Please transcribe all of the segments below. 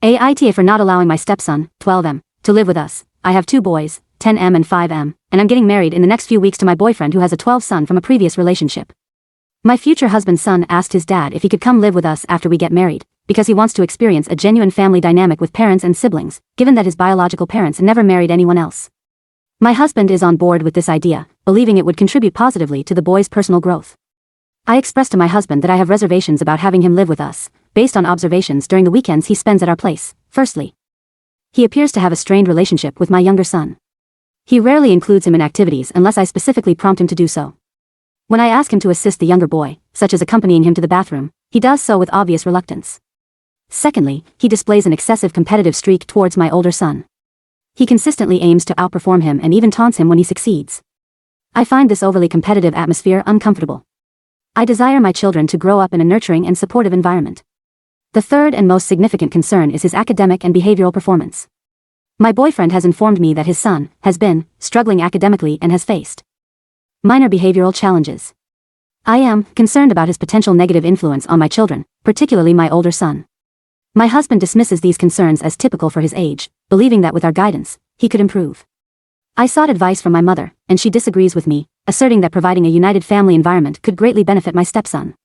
AITA for not allowing my stepson, 12M, to live with us. I have 2 boys, 10M and 5M, and I'm getting married in the next few weeks to my boyfriend who has a 12 son from a previous relationship. My future husband's son asked his dad if he could come live with us after we get married, because he wants to experience a genuine family dynamic with parents and siblings, given that his biological parents never married anyone else. My husband is on board with this idea, believing it would contribute positively to the boy's personal growth. I expressed to my husband that I have reservations about having him live with us, based on observations during the weekends he spends at our place. Firstly, he appears to have a strained relationship with my younger son. He rarely includes him in activities unless I specifically prompt him to do so. When I ask him to assist the younger boy, such as accompanying him to the bathroom, he does so with obvious reluctance. Secondly, he displays an excessive competitive streak towards my older son. He consistently aims to outperform him and even taunts him when he succeeds. I find this overly competitive atmosphere uncomfortable. I desire my children to grow up in a nurturing and supportive environment. The third and most significant concern is his academic and behavioral performance. My boyfriend has informed me that his son has been struggling academically and has faced minor behavioral challenges. I am concerned about his potential negative influence on my children, particularly my older son. My husband dismisses these concerns as typical for his age, believing that with our guidance, he could improve. I sought advice from my mother, and she disagrees with me, asserting that providing a united family environment could greatly benefit my stepson.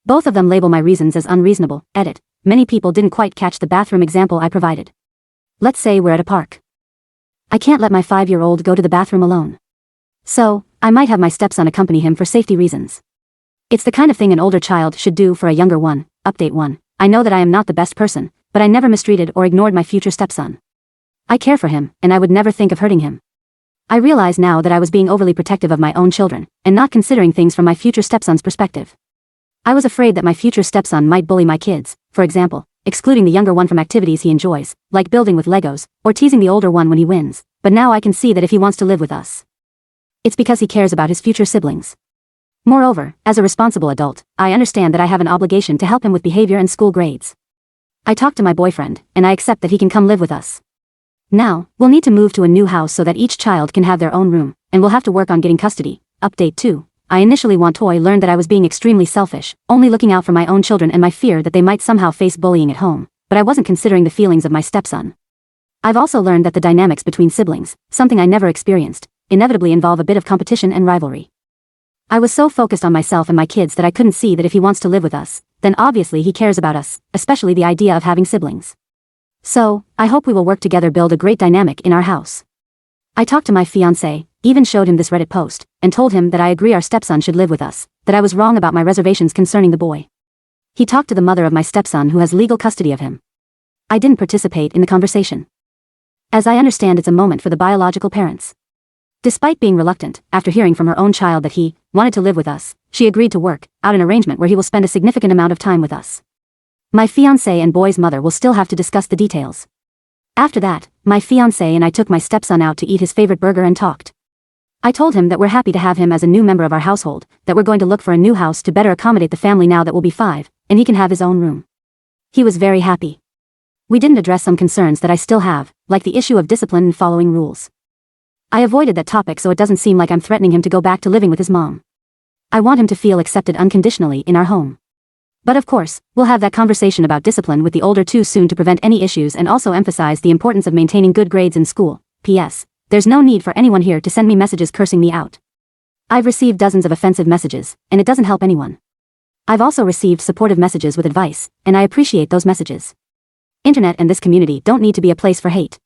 Both of them label my reasons as unreasonable. Edit. Many people didn't quite catch the bathroom example I provided. Let's say we're at a park. I can't let my 5-year-old go to the bathroom alone. So, I might have my stepson accompany him for safety reasons. It's the kind of thing an older child should do for a younger one. Update 1. I know that I am not the best person, but I never mistreated or ignored my future stepson. I care for him, and I would never think of hurting him. I realize now that I was being overly protective of my own children, and not considering things from my future stepson's perspective. I was afraid that my future stepson might bully my kids, for example, excluding the younger one from activities he enjoys, like building with Legos, or teasing the older one when he wins, but now I can see that if he wants to live with us, it's because he cares about his future siblings. Moreover, as a responsible adult, I understand that I have an obligation to help him with behavior and school grades. I talked to my boyfriend, and I accept that he can come live with us. Now, we'll need to move to a new house so that each child can have their own room, and we'll have to work on getting custody. Update 2. I initially learned that I was being extremely selfish, only looking out for my own children and my fear that they might somehow face bullying at home, but I wasn't considering the feelings of my stepson. I've also learned that the dynamics between siblings, something I never experienced, inevitably involve a bit of competition and rivalry. I was so focused on myself and my kids that I couldn't see that if he wants to live with us, then obviously he cares about us, especially the idea of having siblings. So, I hope we will work together build a great dynamic in our house. I talked to my fiancé, even showed him this Reddit post, and told him that I agree our stepson should live with us, that I was wrong about my reservations concerning the boy. He talked to the mother of my stepson who has legal custody of him. I didn't participate in the conversation. As I understand, it's a moment for the biological parents. Despite being reluctant, after hearing from her own child that he wanted to live with us, she agreed to work out an arrangement where he will spend a significant amount of time with us. My fiancé and boy's mother will still have to discuss the details. After that, my fiancé and I took my stepson out to eat his favorite burger and talked. I told him that we're happy to have him as a new member of our household, that we're going to look for a new house to better accommodate the family now that we'll be 5, and he can have his own room. He was very happy. We didn't address some concerns that I still have, like the issue of discipline and following rules. I avoided that topic so it doesn't seem like I'm threatening him to go back to living with his mom. I want him to feel accepted unconditionally in our home. But of course, we'll have that conversation about discipline with the older two soon to prevent any issues and also emphasize the importance of maintaining good grades in school. P.S. There's no need for anyone here to send me messages cursing me out. I've received dozens of offensive messages, and it doesn't help anyone. I've also received supportive messages with advice, and I appreciate those messages. Internet and this community don't need to be a place for hate.